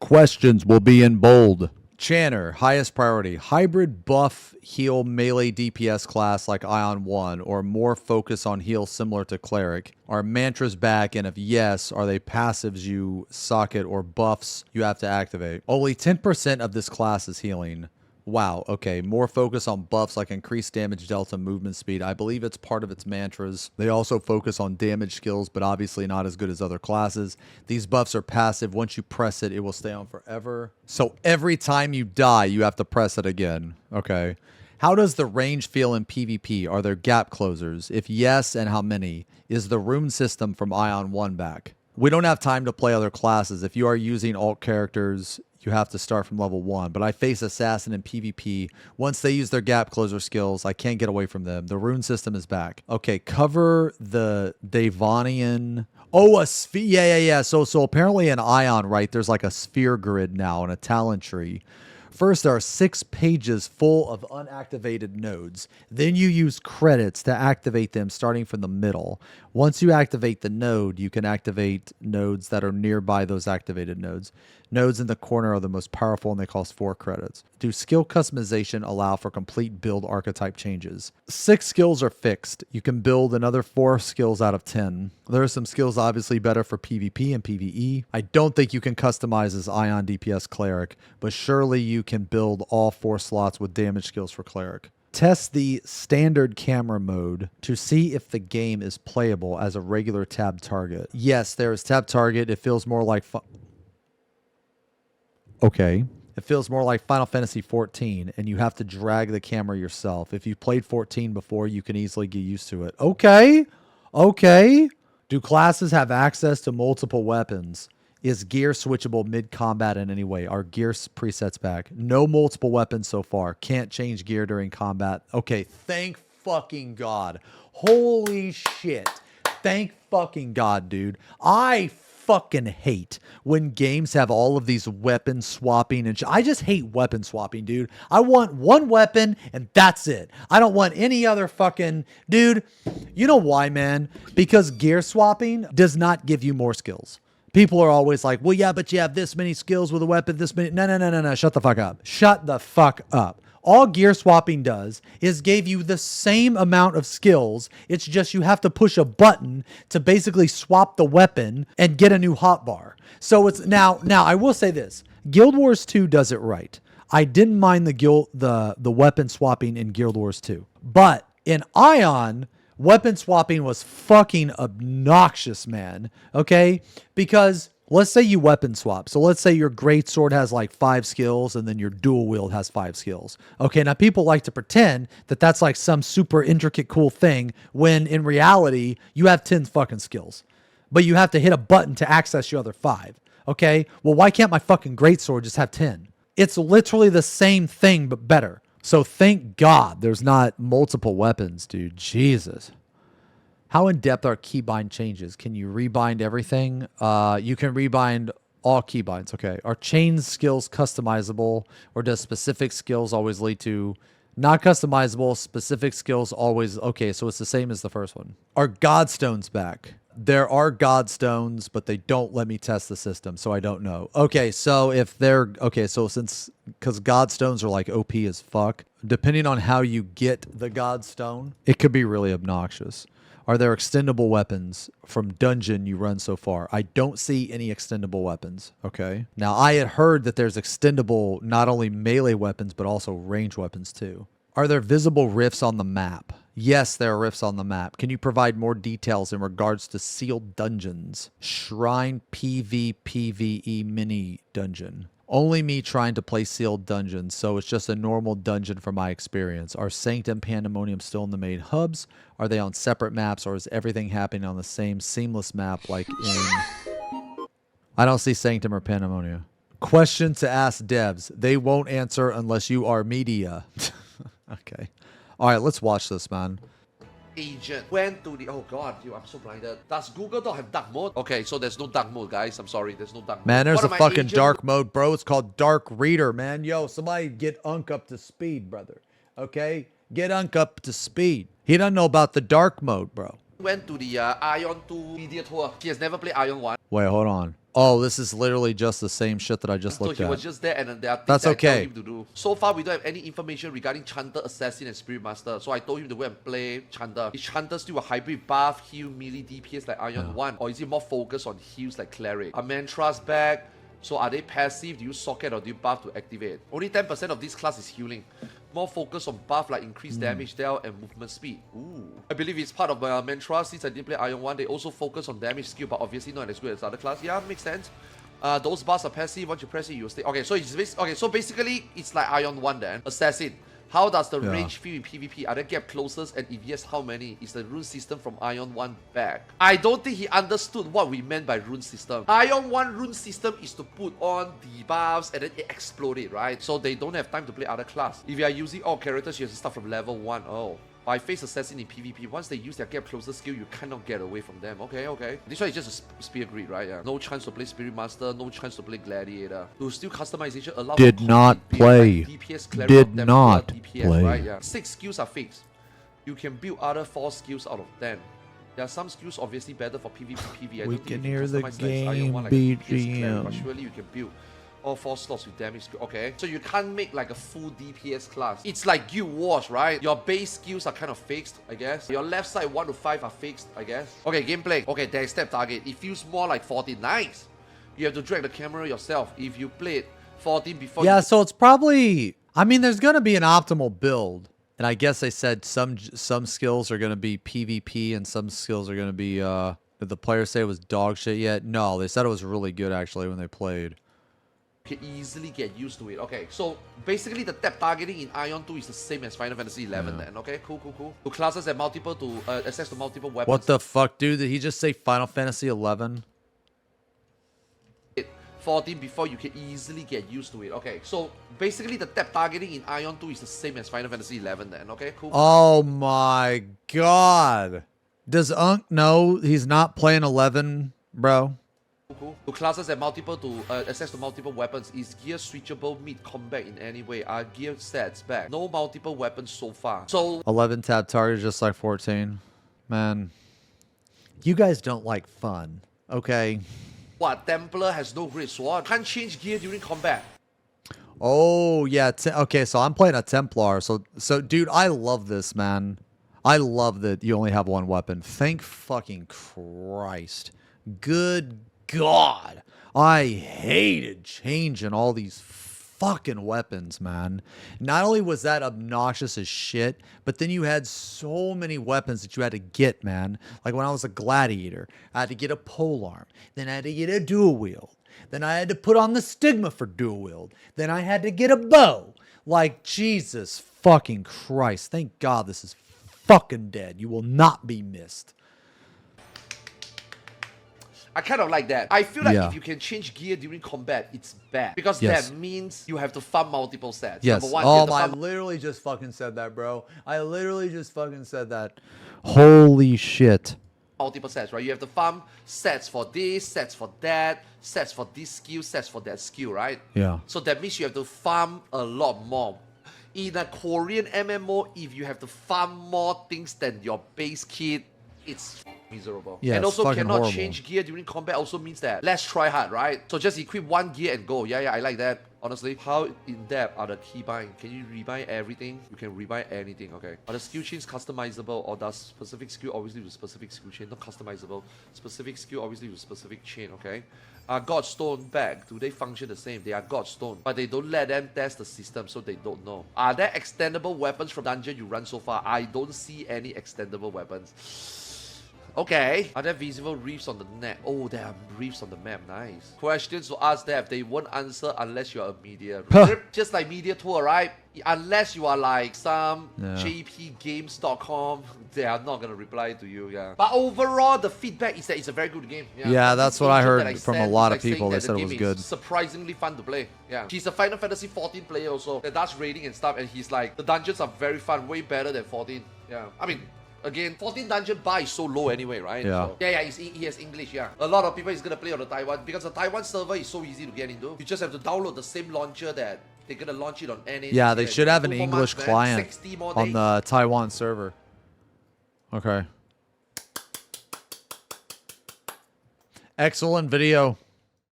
Questions will be in bold. Channer, highest priority. Hybrid buff heal melee DPS class like Aion 1 or more focus on heal similar to Cleric? Are mantras back, and if yes, are they passives you socket or buffs you have to activate? Only 10% of this class is healing. Wow, okay. More focus on buffs like increased damage delta, movement speed. I believe it's part of its mantras. They also focus on damage skills, but obviously not as good as other classes. These buffs are passive. Once you press it, it will stay on forever. So every time you die, you have to press it again. Okay. How does the range feel in PvP? Are there gap closers? If yes, and how many? Is the rune system from Aion 1 back? We don't have time to play other classes. If you are using alt characters, you have to start from level 1. But I face Assassin in PvP. Once they use their gap closer skills, I can't get away from them. The rune system is back. Okay, cover the Davonian. Oh, a sphere. Yeah. So apparently in Aion, right, there's like a sphere grid now and a talent tree. First, there are 6 pages full of unactivated nodes. Then you use credits to activate them starting from the middle. Once you activate the node, you can activate nodes that are nearby those activated nodes. Nodes in the corner are the most powerful and they cost 4 credits. Do skill customization allow for complete build archetype changes? 6 skills are fixed. You can build another 4 skills out of 10. There are some skills obviously better for PvP and PvE. I don't think you can customize as Aion DPS Cleric, but surely you can build all 4 slots with damage skills for Cleric. Test the standard camera mode to see if the game is playable as a regular tab target. Yes, there is tab target. It feels more like... Okay. It feels more like Final Fantasy XIV, and you have to drag the camera yourself. If you've played 14 before, you can easily get used to it. Okay. Do classes have access to multiple weapons? Is gear switchable mid-combat in any way? Are gear presets back? No multiple weapons so far. Can't change gear during combat. Okay, thank fucking God. Holy shit. Thank fucking God, dude. I fucking hate when games have all of these weapon swapping and I just hate weapon swapping, dude. I want one weapon and that's it. I don't want any other fucking... Dude, you know why, man? Because gear swapping does not give you more skills. People are always like, well, yeah, but you have this many skills with a weapon, this many... No. Shut the fuck up. Shut the fuck up. All gear swapping does is give you the same amount of skills. It's just you have to push a button to basically swap the weapon and get a new hotbar. So it's now I will say this. Guild Wars 2 does it right. I didn't mind the weapon swapping in Guild Wars 2. But in Aion, weapon swapping was fucking obnoxious, man. Okay? Because let's say you weapon swap. So let's say your greatsword has like 5 skills and then your dual wield has 5 skills. Okay, now people like to pretend that that's like some super intricate cool thing when in reality you have 10 fucking skills. But you have to hit a button to access your other 5. Okay? Well, why can't my fucking greatsword just have 10? It's literally the same thing but better. So thank God there's not multiple weapons, dude. Jesus. How in-depth are keybind changes? Can you rebind everything? You can rebind all keybinds. Okay. Are chain skills customizable, or does specific skills always lead to not customizable? Specific skills always... Okay, so it's the same as the first one. Are godstones back? There are godstones, but they don't let me test the system, so I don't know. Okay, so if they're... Okay, so since... Because godstones are like OP as fuck. Depending on how you get the godstone, it could be really obnoxious. Are there extendable weapons from dungeon you run so far? I don't see any extendable weapons, okay? Now, I had heard that there's extendable not only melee weapons, but also range weapons too. Are there visible rifts on the map? Yes, there are rifts on the map. Can you provide more details in regards to sealed dungeons? Shrine PvPvE mini dungeon. Only me trying to play sealed dungeons, so it's just a normal dungeon from my experience. Are Sanctum Pandemonium still in the main hubs? Are they on separate maps, or is everything happening on the same seamless map like in... I don't see Sanctum or Pandemonium. Question to ask devs. They won't answer unless you are media. Okay. All right, let's watch this, man. Agent went to the... Oh god, I'm so blinded. Does Google not have dark mode? Okay, so there's no dark mode, guys. I'm sorry, there's no dark mode. Man, there's a fucking dark mode, bro. It's called Dark Reader, man. Yo, somebody get Unk up to speed, brother. Okay? Get Unk up to speed. He doesn't know about the dark mode, bro. Went to the Aion 2 media tour. He has never played Aion 1. Wait, hold on. Oh, this is literally just the same shit that I just looked So he at. was just there, and then there are things That's that I okay. told him to do. So far, we don't have any information regarding Chanter, Assassin, and Spirit Master. So I told him to go and play Chanter. Is Chanter still a hybrid buff, heal, melee, DPS like Aion 1? Or is it more focused on heals like Cleric? Are Mantras back? So are they passive? Do you socket or do you buff to activate? Only 10% of this class is healing. More focus on buff like increased damage dealt and movement speed. Ooh. I believe it's part of my mantra. Since I didn't play Aion 1, they also focus on damage skill, but obviously not as good as other class. Yeah, makes sense. Those buffs are passive. Once you press it, you'll stay. Okay, so basically it's like Aion 1 then. Assassin. How does the range feel in PvP? Are there gap closest? And if yes, how many? Is the rune system from Aion 1 back? I don't think he understood what we meant by rune system. Aion 1 rune system is to put on debuffs and then it explode it, right? So they don't have time to play other class. If you are using all characters, you have to start from level 1. Oh. By face assassin in PvP, once they use their gap closer skill, you cannot get away from them. Okay, okay. This one is just a spear grid, right? Yeah. No chance to play Spirit Master, no chance to play Gladiator. To still customization allow Did not play. Like DPS, cleric, Did not DPS, play. right? Yeah. 6 skills are fixed. You can build other 4 skills out of 10. There are some skills obviously better for PvP, PvE. We can hear the game BGM. But surely you can build all 4 slots with damage skill. Okay, so you can't make like a full DPS class. It's like Guild Wars, right? Your base skills are kind of fixed, I guess. Your left side 1 to 5 are fixed, I guess. Okay, gameplay. Okay, there's step target. It feels more like 14. Nice. You have to drag the camera yourself. If you played 14 before. Yeah, so it's probably. I mean, there's gonna be an optimal build, and I guess they said some skills are gonna be PvP and some skills are gonna be. Did the players say it was dog shit yet? No, they said it was really good actually when they played. Can easily get used to it. Okay, so basically the tap targeting in Aion 2 is the same as Final Fantasy 11 then. Okay, cool. The classes have multiple to access to multiple weapons. What the fuck, dude? Did he just say Final Fantasy 11? 14 before you can easily get used to it. Okay, so basically the tap targeting in Aion 2 is the same as Final Fantasy 11 then. Okay, cool. Oh my god. Does Unk know he's not playing 11, bro? Cool. The classes have multiple to access to multiple weapons. Is gear switchable mid-combat in any way? Are gear sets back? No multiple weapons so far. So 11 tab target just like 14. Man, you guys don't like fun, okay? what? Templar has no great sword. Can't change gear during combat. Oh yeah. Okay, so I'm playing a Templar. So dude, I love this, man. I love that you only have one weapon. Thank fucking Christ. Good God. I hated changing all these fucking weapons, man. Not only was that obnoxious as shit, but then you had so many weapons that you had to get, man. Like when I was a gladiator, I had to get a polearm. Then I had to get a dual wield. Then I had to put on the stigma for dual wield. Then I had to get a bow. Like, Jesus fucking Christ. Thank God this is fucking dead. You will not be missed. I kind of like that. I feel like if you can change gear during combat, it's bad. Because that means you have to farm multiple sets. Yes. Number one, oh, I literally just fucking said that, bro. I literally just fucking said that. Holy shit. Multiple sets, right? You have to farm sets for this, sets for that, sets for this skill, sets for that skill, right? Yeah. So that means you have to farm a lot more. In a Korean MMO, if you have to farm more things than your base kit, it's miserable. Yeah, and also it's cannot horrible. change gear during combat also means that less try hard, right? So just equip one gear and go. Yeah, I like that. Honestly, how in-depth are the keybind? Can you rebind everything? You can rebind anything, okay. Are the skill chains customizable or does specific skill obviously with specific skill chain? Not customizable. Specific skill obviously with specific chain, okay. Are Godstone back? Do they function the same? They are Godstone, but they don't let them test the system, so they don't know. Are there extendable weapons from dungeon you run so far? I don't see any extendable weapons. Okay. Are there visible reefs on the net? Oh, there are reefs on the map. Nice. Questions to ask them. They won't answer unless you're a media. Just like media tour, right? Unless you are like some jpgames.com, they are not going to reply to you. Yeah. But overall, the feedback is that it's a very good game. Yeah, that's what I heard from a lot of people. They said it was good. Surprisingly fun to play. Yeah. He's a Final Fantasy 14 player also that does raiding and stuff, and he's like, the dungeons are very fun, way better than 14. Yeah. I mean, again, 14 dungeon bar is so low anyway, right? Yeah. So, yeah, he has English, yeah. A lot of people is gonna play on the Taiwan because the Taiwan server is so easy to get into. You just have to download the same launcher that they're gonna launch it on NA. Yeah, they should have an English client on the Taiwan server. Okay. Excellent video.